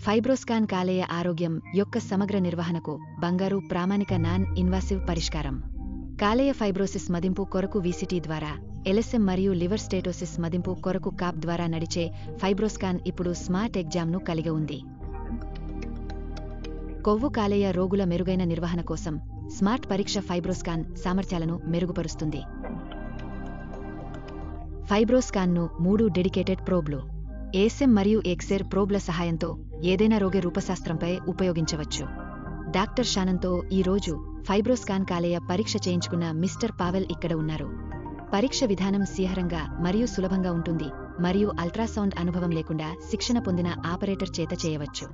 FibroScan కాలేయ ఆరోగ్యం యొక్క సమగ్ర నిర్వహణకు బంగారు ప్రామాణిక నాన్ ఇన్వాసివ్ పరిష్కారం. కాలేయ ఫైబ్రోసిస్ మదింపు కొరకు విసిటీ ద్వారా, ఎల్ఎస్ఎం మరియు లివర్ స్టేటోసిస్ మదింపు కొరకు కాప్ ద్వారా నడిచే ఫైబ్రోస్కాన్ ఇప్పుడు స్మార్ట్ ఎగ్జామ్ను కలిగి ఉంది. కొవ్వు కాలేయ రోగుల మెరుగైన నిర్వహణ కోసం స్మార్ట్ పరీక్ష ఫైబ్రోస్కాన్ సామర్థ్యాలను మెరుగుపరుస్తుంది. ఫైబ్రోస్కాన్ను 3 డెడికేటెడ్ ప్రోబ్లు, ఏఎస్ఎం మరియు ఎక్స్రే ప్రోబ్ల సహాయంతో ఏదైనా రోగ రూపశాస్త్రంపై ఉపయోగించవచ్చు. డాక్టర్ షానన్తో ఈరోజు ఫైబ్రోస్కాన్ కాలేయ పరీక్ష చేయించుకున్న మిస్టర్ పావెల్ ఇక్కడ ఉన్నారు. పరీక్ష విధానం సీహరంగా మరియు సులభంగా ఉంటుంది మరియు అల్ట్రాసౌండ్ అనుభవం లేకుండా శిక్షణ పొందిన ఆపరేటర్ చేత చేయవచ్చు.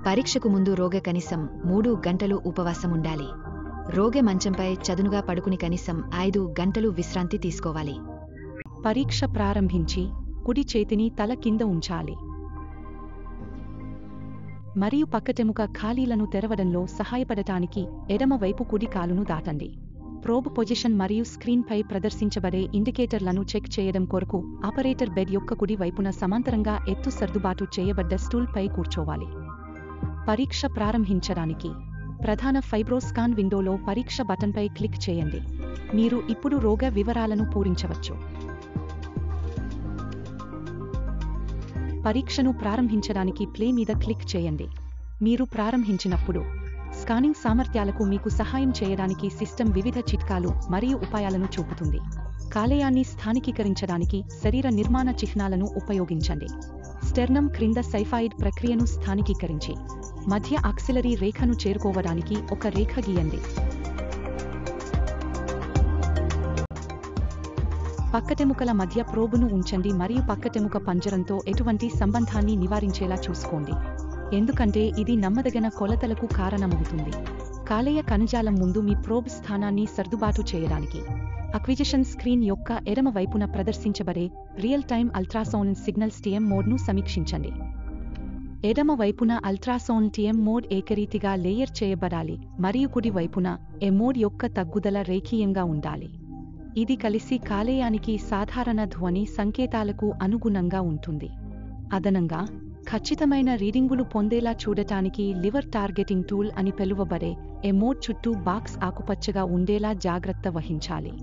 పరీక్షకు ముందు రోగ కనీసం 3 గంటలు ఉపవాసం ఉండాలి. రోగ మంచంపై చదునుగా పడుకుని కనీసం 5 గంటలు విశ్రాంతి తీసుకోవాలి. పరీక్ష ప్రారంభించి కుడి చేతిని తల కింద ఉంచాలి మరియు పక్కటెముక ఖాళీలను తెరవడంలో సహాయపడటానికి ఎడమ వైపు కుడి కాలును దాటండి. ప్రోబ్ పొజిషన్ మరియు స్క్రీన్పై ప్రదర్శించబడే ఇండికేటర్లను చెక్ చేయడం కొరకు ఆపరేటర్ బెడ్ యొక్క కుడి వైపున సమాంతరంగా ఎత్తు సర్దుబాటు చేయబడ్డ స్టూల్పై కూర్చోవాలి. పరీక్ష ప్రారంభించడానికి ప్రధాన ఫైబ్రోస్కాన్ విండోలో పరీక్ష బటన్పై క్లిక్ చేయండి. మీరు ఇప్పుడు రోగ వివరాలను పూరించవచ్చు. పరీక్షను ప్రారంభించడానికి ప్లే మీద క్లిక్ చేయండి. మీరు ప్రారంభించినప్పుడు స్కానింగ్ సామర్థ్యాలకు మీకు సహాయం చేయడానికి సిస్టమ్ వివిధ చిట్కాలు మరియు ఉపాయాలను చూపుతుంది. కాలేయాన్ని స్థానికీకరించడానికి శరీర నిర్మాణ చిహ్నాలను ఉపయోగించండి. స్టెర్నమ్ క్రింద సైఫాయిడ్ ప్రక్రియను స్థానికీకరించి మధ్య ఆక్సిలరీ రేఖను చేరుకోవడానికి ఒక రేఖ గీయండి. పక్కటెముకల మధ్య ప్రోబును ఉంచండి మరియు పక్కటెముక పంజరంతో ఎటువంటి సంబంధాన్ని నివారించేలా చూసుకోండి, ఎందుకంటే ఇది నమ్మదగిన కొలతలకు కారణమవుతుంది. కాలేయ కణజాలం ముందు మీ ప్రోబ్ స్థానాన్ని సర్దుబాటు చేయడానికి అక్విజిషన్ స్క్రీన్ యొక్క ఎడమ వైపున ప్రదర్శించబడే real time ultrasound signals TM మోడ్ను సమీక్షించండి. ఎడమ వైపున అల్ట్రాసౌండ్ టీఎం మోడ్ ఏకరీతిగా లేయర్ చేయబడాలి మరియు కుడి వైపున ఏ మోడ్ యొక్క తగ్గుదల రేఖీయంగా ఉండాలి. ఇది కలిసి కాలేయానికి సాధారణ ధ్వని సంకేతాలకు అనుగుణంగా ఉంటుంది. అదనంగా ఖచ్చితమైన రీడింగులు పొందేలా చూడటానికి లివర్ టార్గెటింగ్ టూల్ అని పిలువబడే ఏ మోడ్ చుట్టూ బాక్స్ ఆకుపచ్చగా ఉండేలా జాగ్రత్త వహించాలి.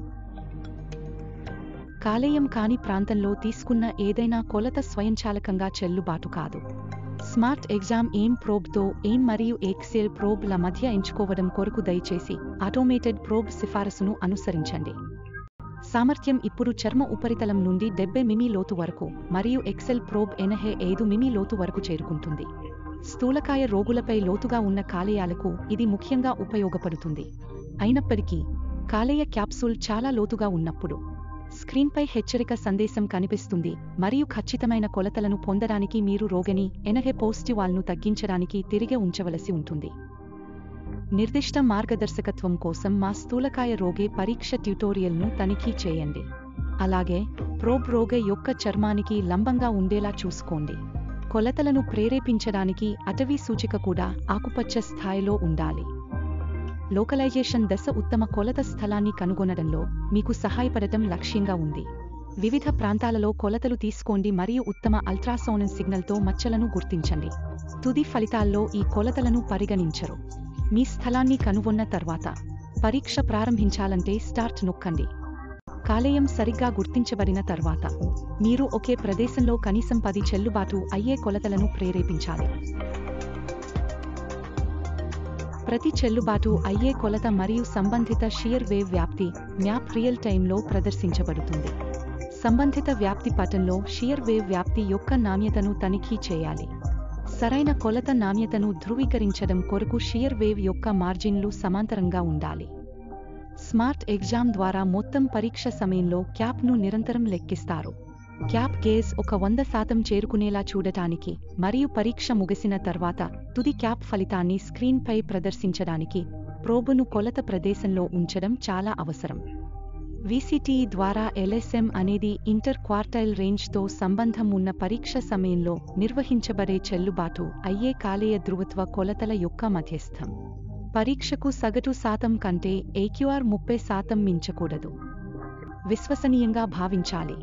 కాలేయం కాని ప్రాంతంలో తీసుకున్న ఏదైనా కొలత స్వయంచాలకంగా చెల్లుబాటు కాదు. స్మార్ట్ ఎగ్జామ్ ఎయిమ్ ప్రోబ్తో ఎయిమ్ మరియు ఎక్స్రే ప్రోబ్ల మధ్య ఎంచుకోవడం కొరకు దయచేసి ఆటోమేటెడ్ ప్రోబ్ సిఫారసును అనుసరించండి. సామర్థ్యం ఇప్పుడు చర్మ ఉపరితలం నుండి 70 మిమీ లోతు వరకు మరియు ఎక్సెల్ ప్రోబ్ 85 మిమీ లోతు వరకు చేరుకుంటుంది. స్థూలకాయ రోగులపై లోతుగా ఉన్న కాలేయాలకు ఇది ముఖ్యంగా ఉపయోగపడుతుంది. అయినప్పటికీ కాలేయ క్యాప్సూల్ చాలా లోతుగా ఉన్నప్పుడు స్క్రీన్పై హెచ్చరిక సందేశం కనిపిస్తుంది మరియు ఖచ్చితమైన కొలతలను పొందడానికి మీరు రోగిని ఎనహెపోస్టివాల్ను తగ్గించడానికి తిరిగి ఉంచవలసి ఉంటుంది. నిర్దిష్ట మార్గదర్శకత్వం కోసం మా స్థూలకాయ రోగి పరీక్ష ట్యుటోరియల్ను తనిఖీ చేయండి. అలాగే ప్రోబ్ రోగి యొక్క చర్మానికి లంబంగా ఉండేలా చూసుకోండి. కొలతలను ప్రేరేపించడానికి అటవీ సూచిక కూడా ఆకుపచ్చ స్థాయిలో ఉండాలి. లోకలైజేషన్ దశ ఉత్తమ కొలత స్థలాన్ని కనుగొనడంలో మీకు సహాయపడటం లక్ష్యంగా ఉంది. వివిధ ప్రాంతాలలో కొలతలు తీసుకోండి మరియు ఉత్తమ అల్ట్రాసౌండ్ సిగ్నల్తో మచ్చలను గుర్తించండి. తుది ఫలితాల్లో ఈ కొలతలను పరిగణించరు. మీ స్థలాన్ని కనుగొన్న తర్వాత పరీక్ష ప్రారంభించాలంటే స్టార్ట్ నొక్కండి. కాలేయం సరిగ్గా గుర్తించబడిన తర్వాత మీరు ఒకే ప్రదేశంలో కనీసం 10 చెల్లుబాటు అయ్యే కొలతలను ప్రేరేపించాలి. ప్రతి చెల్లుబాటు అయ్యే కొలత మరియు సంబంధిత షియర్ వేవ్ వ్యాప్తి మ్యాప్ రియల్ టైంలో ప్రదర్శించబడుతుంది. సంబంధిత వ్యాప్తి పటంలో షియర్ వేవ్ వ్యాప్తి యొక్క నాణ్యతను తనిఖీ చేయాలి. సరైన కొలత నాణ్యతను ధృవీకరించడం కొరకు షియర్ వేవ్ యొక్క మార్జిన్లు సమాంతరంగా ఉండాలి. స్మార్ట్ ఎగ్జామ్ ద్వారా మొత్తం పరీక్ష సమయంలో క్యాప్ను నిరంతరం లెక్కిస్తారు. క్యాప్ గేజ్ ఒక 100% చేరుకునేలా చూడటానికి మరియు పరీక్ష ముగిసిన తర్వాత తుది క్యాప్ ఫలితాన్ని స్క్రీన్పై ప్రదర్శించడానికి ప్రోబును కొలత ప్రదేశంలో ఉంచడం చాలా అవసరం. విసిటీ ద్వారా ఎల్ఎస్ఎం అనేది ఇంటర్ క్వార్టైల్ రేంజ్తో సంబంధం ఉన్న పరీక్ష సమయంలో నిర్వహించబడే చెల్లుబాటు అయ్యే కాలేయ ధృవత్వ కొలతల యొక్క మధ్యస్థం. పరీక్షకు సగటు శాతం కంటే ఏక్యూఆర్ 30% మించకూడదు. విశ్వసనీయంగా భావించాలి.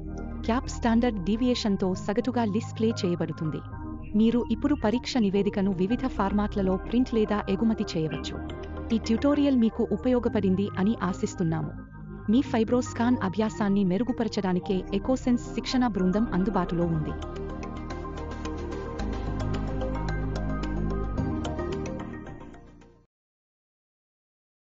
క్యాప్ స్టాండర్డ్ డీవియేషన్తో సగటుగా డిస్ప్లే చేయబడుతుంది. మీరు ఇప్పుడు పరీక్ష నివేదికను వివిధ ఫార్మాట్లలో ప్రింట్ లేదా ఎగుమతి చేయవచ్చు. ఈ ట్యుటోరియల్ మీకు ఉపయోగపడింది అని ఆశిస్తున్నాము. మీ ఫైబ్రోస్కాన్ అభ్యాసాన్ని మెరుగుపరచడానికే ఎకోసెన్స్ శిక్షణా బృందం అందుబాటులో ఉంది.